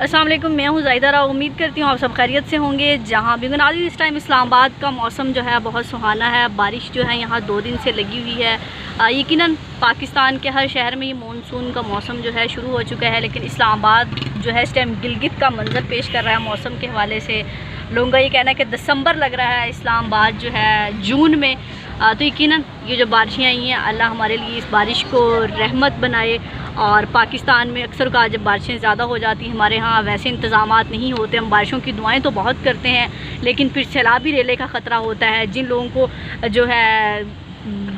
अस्सलाम वालेकुम, मैं हूँ ज़ाहिदा राव। उम्मीद करती हूँ आप सब खैरियत से होंगे। जहाँ भी नाज़रीन, इस टाइम इस्लामाबाद का मौसम जो है बहुत सुहाना है। बारिश जो है यहाँ 2 दिन से लगी हुई है। यकीनन पाकिस्तान के हर शहर में ये मानसून का मौसम जो है शुरू हो चुका है, लेकिन इस्लामाबाद जो है इस टाइम गिलगित का मंजर पेश कर रहा है। मौसम के हवाले से लोगों का ये कहना है कि दिसंबर लग रहा है इस्लामाबाद जो है जून में। तो यकीनन ये जो बारिशें आई हैं, अल्लाह हमारे लिए इस बारिश को रहमत बनाए। और पाकिस्तान में अक्सर का जब बारिशें ज़्यादा हो जाती हैं, हमारे यहाँ वैसे इंतज़ामात नहीं होते। हम बारिशों की दुआएं तो बहुत करते हैं, लेकिन फिर सैलाबी रेले का ख़तरा होता है। जिन लोगों को जो है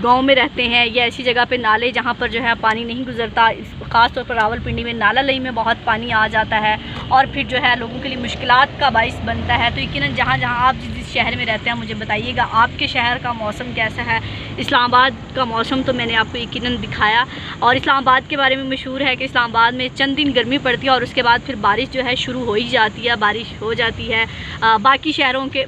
गांव में रहते हैं या ऐसी जगह पे नाले जहाँ पर जो है पानी नहीं गुजरता, ख़ास तौर पर रावलपिंडी में नाला लई में बहुत पानी आ जाता है और फिर जो है लोगों के लिए मुश्किलात का बाइस बनता है। तो यकीनन जहाँ जहाँ आप जिस शहर में रहते हैं, मुझे बताइएगा आपके शहर का मौसम कैसा है। इस्लामाबाद का मौसम तो मैंने आपको यकीनन दिखाया, और इस्लामाबाद के बारे में मशहूर है कि इस्लामाबाद में चंद दिन गर्मी पड़ती है और उसके बाद फिर बारिश जो है शुरू हो ही जाती है, बारिश हो जाती है। बाकी शहरों के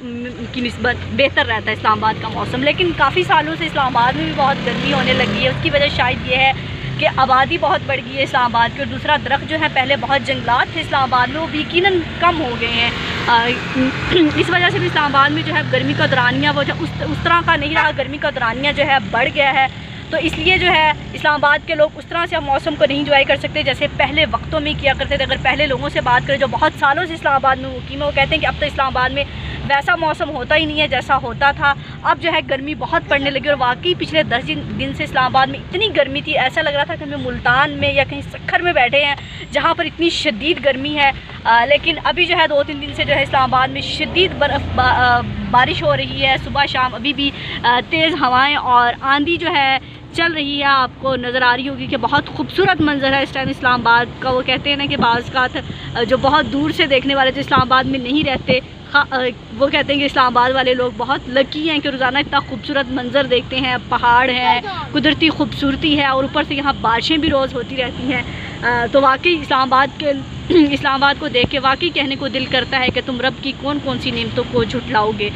की निस्बत बेहतर रहता है इस्लामाबाद का मौसम, लेकिन काफ़ी सालों से इस्लामाबाद में भी बहुत गर्मी होने लगी है। उसकी वजह शायद ये है कि आबादी बहुत बढ़ गई है इस्लामाबाद की, और दूसरा दरख्त जो है, पहले बहुत जंगलात थे इस्लामाबाद में, वो भी यकीनन कम हो गए हैं। इस वजह से भी इस्लामाबाद में जो है गर्मी का दौरानिया वो जो उस तरह का नहीं रहा, गर्मी का दौरानिया जो है बढ़ गया है। तो इसलिए जो है इस्लामाबाद के लोग उस तरह से अब मौसम को नहीं इंजॉय कर सकते जैसे पहले वक्तों में किया करते थे। अगर पहले लोगों से बात करें जो बहुत सालों से इस्लामाबाद में मुकीम है, वो कहते हैं कि अब तो इस्लामाबाद में वैसा मौसम होता ही नहीं है जैसा होता था। अब जो है गर्मी बहुत पड़ने लगी, और वाकई पिछले 10 दिन से इस्लामाबाद में इतनी गर्मी थी, ऐसा लग रहा था कि हमें मुल्तान में या कहीं सक्खर में बैठे हैं जहाँ पर इतनी शदीद गर्मी है। लेकिन अभी जो है 2-3 दिन से जो है इस्लामाबाद में शदीद बारिश हो रही है, सुबह शाम अभी भी तेज़ हवाएँ और आंधी जो है चल रही है। आपको नज़र आ रही होगी कि बहुत खूबसूरत मंजर है इस टाइम इस्लामाबाद का। वो कहते हैं ना कि बाज़ का जो बहुत दूर से देखने वाले जो इस्लामाबाद में नहीं रहते, वो कहते हैं कि इस्लामाबाद वाले लोग बहुत लकी हैं कि रोज़ाना इतना खूबसूरत मंजर देखते हैं। पहाड़ हैं, कुदरती खूबसूरती है, और ऊपर से यहाँ बारिशें भी रोज़ होती रहती हैं। तो वाकई इस्लामाबाद को देख के वाकई कहने को दिल करता है कि तुम रब की कौन कौन सी नेमतों को झुटलाओगे।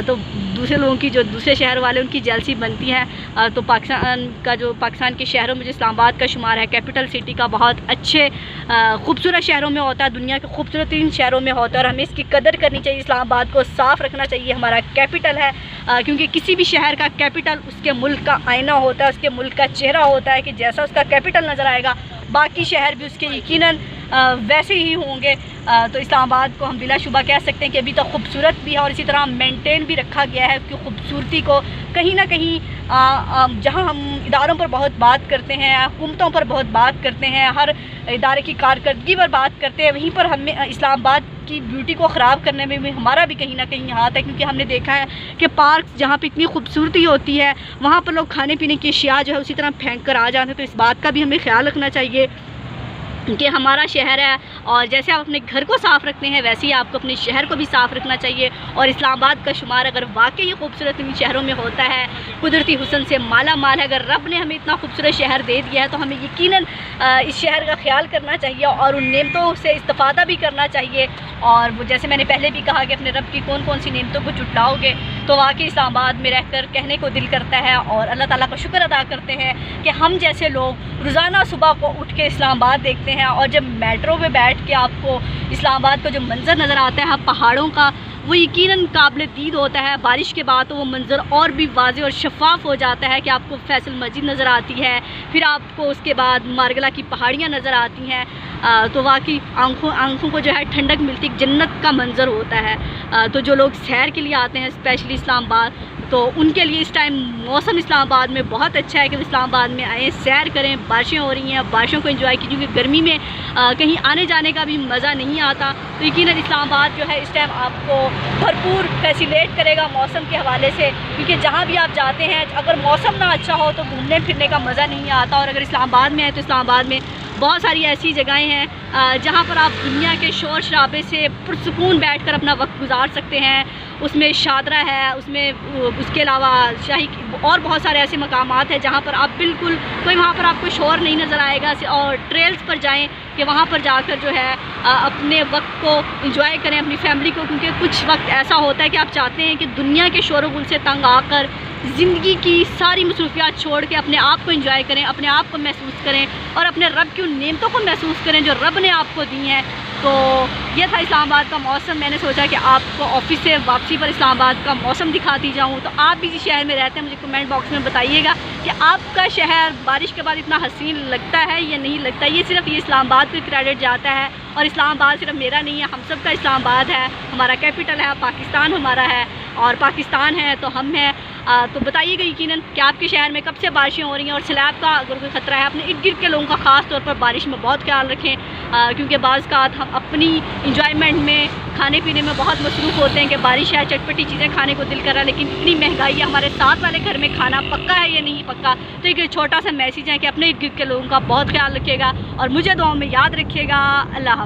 तो दूसरे लोगों की, जो दूसरे शहर वाले, उनकी जेलसी बनती है। तो पाकिस्तान के शहरों में जो इस्लामाबाद का शुमार है कैपिटल सिटी का, बहुत अच्छे खूबसूरत शहरों में होता है, दुनिया के खूबसूरत शहरों में होता है, और हमें इसकी कदर करनी चाहिए। इस्लामाबाद को साफ़ रखना चाहिए, हमारा कैपिटल है। क्योंकि किसी भी शहर का कैपिटल उसके मुल्क का आईना होता है, उसके मुल्क का चेहरा होता है, कि जैसा उसका कैपिटल नज़र आएगा बाकी शहर भी उसके यकीनन वैसे ही होंगे। तो इस्लामाबाद को हम बिलाशुबा कह सकते हैं कि अभी तो खूबसूरत भी है, और इसी तरह मेंटेन भी रखा गया है उसकी खूबसूरती को। कहीं ना कहीं जहां हम इदारों पर बहुत बात करते हैं, हुकूमतों पर बहुत बात करते हैं, हर इदारे की कारकर्दगी पर बात करते हैं, वहीं पर हमें इस्लामाबाद की ब्यूटी को ख़राब करने में भी हमारा भी कहीं ना कहीं हाथ है। क्योंकि हमने देखा है कि पार्क जहाँ पे इतनी खूबसूरती होती है, वहाँ पर लोग खाने पीने की अशिया जो है उसी तरह फेंक कर आ जाते हैं। तो इस बात का भी हमें ख्याल रखना चाहिए कि हमारा शहर है, और जैसे आप अपने घर को साफ़ रखते हैं वैसे ही आपको अपने शहर को भी साफ़ रखना चाहिए। और इस्लामाबाद का शुमार अगर वाकई खूबसूरत इन शहरों में होता है, कुदरती हुस्न से माला माल है, अगर रब ने हमें इतना खूबसूरत शहर दे दिया है, तो हमें यकीनन इस शहर का ख्याल करना चाहिए और उन नेमतों से इस्तिफ़ादा भी करना चाहिए। और वो जैसे मैंने पहले भी कहा कि अपने रब की कौन कौन सी नेमतों को जुटलाओगे, तो वाकई इस्लामाबाद में रहकर कहने को दिल करता है, और अल्लाह ताला का शुक्र अदा करते हैं कि हम जैसे लोग रोज़ाना सुबह को उठ के इस्लामाबाद देखते हैं। और जब मेट्रो में बैठ के आपको इस्लामाबाद का जो मंज़र नज़र आता है पहाड़ों का, वो यकीनन काबिल दीद होता है। बारिश के बाद तो वो मंज़र और भी वाज़े और शफ़ाफ़ हो जाता है कि आपको फैसल मस्जिद नज़र आती है, फिर आपको उसके बाद मारगला की पहाड़ियाँ नज़र आती हैं। तो वाकई आँखों को जो है ठंडक मिलती, जन्नत का मंज़र होता है। तो जो लोग सैर के लिए आते हैं स्पेशली इस्लामाबाद, तो उनके लिए इस टाइम मौसम इस्लामाबाद में बहुत अच्छा है कि इस्लामाबाद में आएँ, सैर करें। बारिशें हो रही हैं, बारिशों को एंजॉय कीजिए, क्योंकि गर्मी में कहीं आने जाने का भी मज़ा नहीं आता। तो यकीनन इस्लामाबाद जो है इस टाइम आपको भरपूर फैसिलेट करेगा मौसम के हवाले से, क्योंकि जहाँ भी आप जाते हैं अगर मौसम ना अच्छा हो तो घूमने फिरने का मज़ा नहीं आता। और अगर इस्लामाबाद में आए तो इस्लामाबाद में बहुत सारी ऐसी जगहें हैं जहाँ पर आप दुनिया के शोर शराबे से पुरसुकून बैठकर अपना वक्त गुजार सकते हैं। उसमें शादरा है, उसके अलावा शाही और बहुत सारे ऐसे मकामात हैं जहाँ पर आप बिल्कुल कोई वहाँ पर आपको शोर नहीं नज़र आएगा। और ट्रेल्स पर जाएं कि वहाँ पर जाकर जो है अपने वक्त को एंजॉय करें, अपनी फैमिली को। क्योंकि कुछ वक्त ऐसा होता है कि आप चाहते हैं कि दुनिया के शोर गुल से तंग आकर ज़िंदगी की सारी मसरूफियात छोड़ के अपने आप को एंजॉय करें, अपने आप को महसूस करें और अपने रब की उन नेमतों को महसूस करें जो रब ने आपको दी हैं। تو یہ تھا اسلام آباد کا موسم. میں نے سوچا کہ آپ کو آفس سے واپسی پر اسلام آباد کا موسم دکھاتی جاؤں. تو آپ بھی اسی شہر میں رہتے ہیں, مجھے کمنٹ باکس میں بتائیے گا کہ آپ کا شہر بارش کے بعد اتنا حسین لگتا ہے یا نہیں لگتا. یہ صرف یہ اسلام آباد کو کریڈٹ جاتا ہے, اور اسلام آباد صرف میرا نہیں ہے, ہم سب کا اسلام آباد ہے. ہمارا کیپٹل ہے, پاکستان ہمارا ہے, اور پاکستان ہے تو ہم ہیں. تو بتائیے گا یقیناً کہ آپ کے شہر میں کب سے بارشیں ہو رہی ہیں, اور سیلاب کا اگر کوئی خطرہ ہے. اپنے ارد گرد کے لوگوں کا خاص طور پر بارش میں بہت خیال رکھیں, کیونکہ بعض اوقات ہم اپنی انجوائمنٹ میں کھانے پینے میں بہت مصروف ہوتے ہیں کہ بارش ہے, چٹپٹی چیزیں کھانے کو دل کر رہا ہے, لیکن اتنی مہنگائی ہے, ہمارے ساتھ والے گھر میں کھانا پکا ہے یا نہیں پکا. تو ایک چھوٹا سا میسیج ہے کہ اپنے ارد گرد کے لوگوں کا بہت خیال رکھیے گا, اور مجھے دعاؤں میں یاد رکھیے گا. اللہ حافظ.